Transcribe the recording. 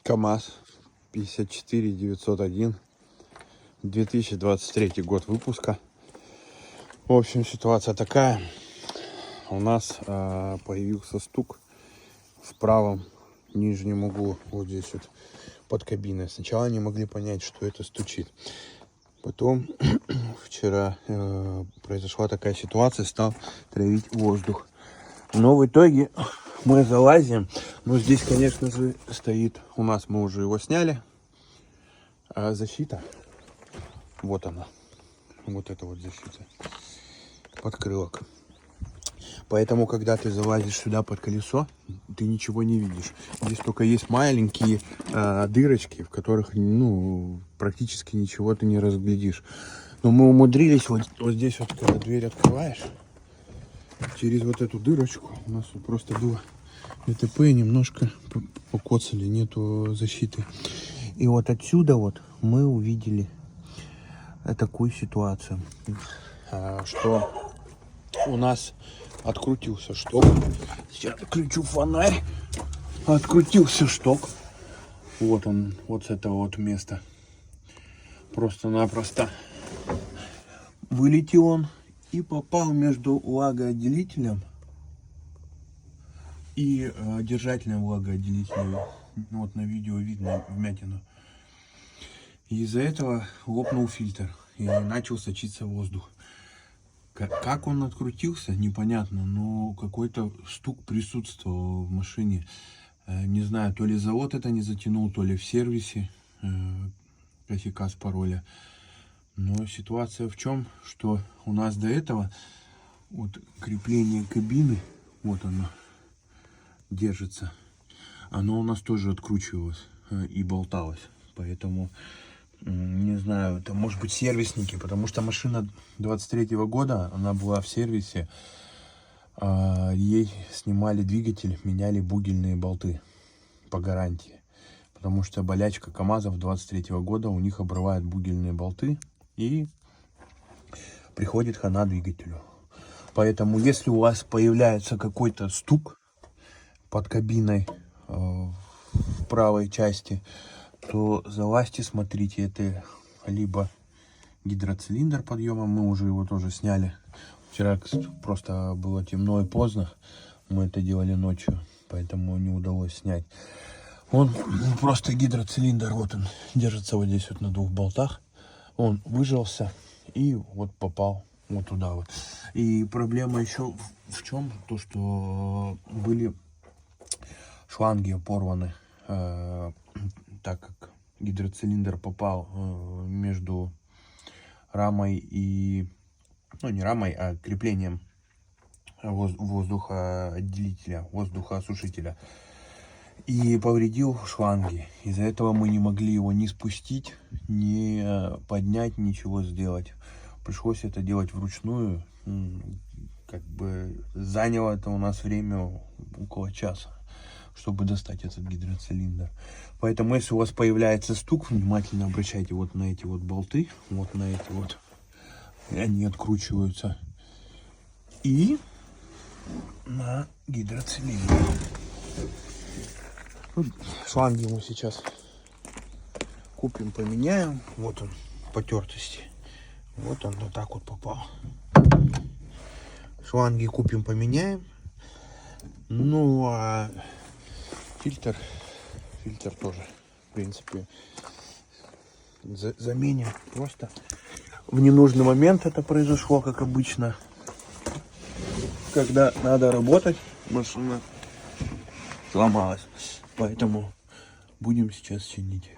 КамАЗ 54901, 2023 год выпуска. В общем, ситуация такая. У нас появился стук в правом нижнем углу, вот здесь вот под кабиной. Сначала не могли понять, что это стучит. Потом вчера произошла такая ситуация, стал травить воздух. Но в итоге мы залазим. Но здесь, конечно же, стоит, у нас мы уже его сняли, защита. Вот она. Вот эта вот защита. Подкрылок. Поэтому, когда ты залазишь сюда под колесо, ты ничего не видишь. Здесь только есть маленькие дырочки, в которых, ну, практически ничего ты не разглядишь. Но мы умудрились вот здесь вот, когда дверь открываешь, через вот эту дырочку, у нас вот просто было ДТП, немножко покоцали, нету защиты. И вот отсюда вот мы увидели такую ситуацию, что у нас открутился шток. Сейчас включу фонарь. Открутился шток. Вот он, вот с этого вот места. Просто-напросто вылетел он и попал между влагоотделителем и держателем влагоотделителя. Вот на видео видно вмятину. И из-за этого лопнул фильтр и начал сочиться воздух. Как он открутился, непонятно, но какой-то стук присутствовал в машине. Не знаю, то ли завод это не затянул, то ли в сервисе косяка с пароля. Но ситуация в чем, что у нас до этого вот крепление кабины, вот оно держится, оно у нас тоже откручивалось и болталось. Поэтому не знаю, это может быть сервисники, потому что машина 23-го года, она была в сервисе, ей снимали двигатель, меняли бугельные болты по гарантии, потому что болячка КамАЗов 23-го года, у них обрывают бугельные болты и приходит хана двигателю. Поэтому если у вас появляется какой-то стук под кабиной в правой части, то залазьте, смотрите, это либо гидроцилиндр подъема, мы уже его тоже сняли. Вчера просто было темно и поздно, мы это делали ночью, поэтому не удалось снять. Он просто гидроцилиндр, вот он держится вот здесь вот на двух болтах, он выжался и вот попал вот туда вот. И проблема еще в чем? То, что были шланги порваны, так как гидроцилиндр попал между рамой и, ну, не рамой, а креплением воздухоотделителя, воздухоосушителя, и повредил шланги. Из-за этого мы не могли его ни спустить, ни поднять, ничего сделать. Пришлось это делать вручную. Как бы заняло это у нас время около часа, чтобы достать этот гидроцилиндр. Поэтому, если у вас появляется стук, внимательно обращайте вот на эти вот болты, вот на эти вот, они откручиваются, и на гидроцилиндр. Шланги мы сейчас купим, поменяем. Вот он, потертости. Вот он вот так вот попал. Шланги купим, поменяем. Ну, а фильтр тоже, в принципе, заменим. Просто в ненужный момент это произошло, как обычно. Когда надо работать, машина сломалась. Поэтому будем сейчас чинить.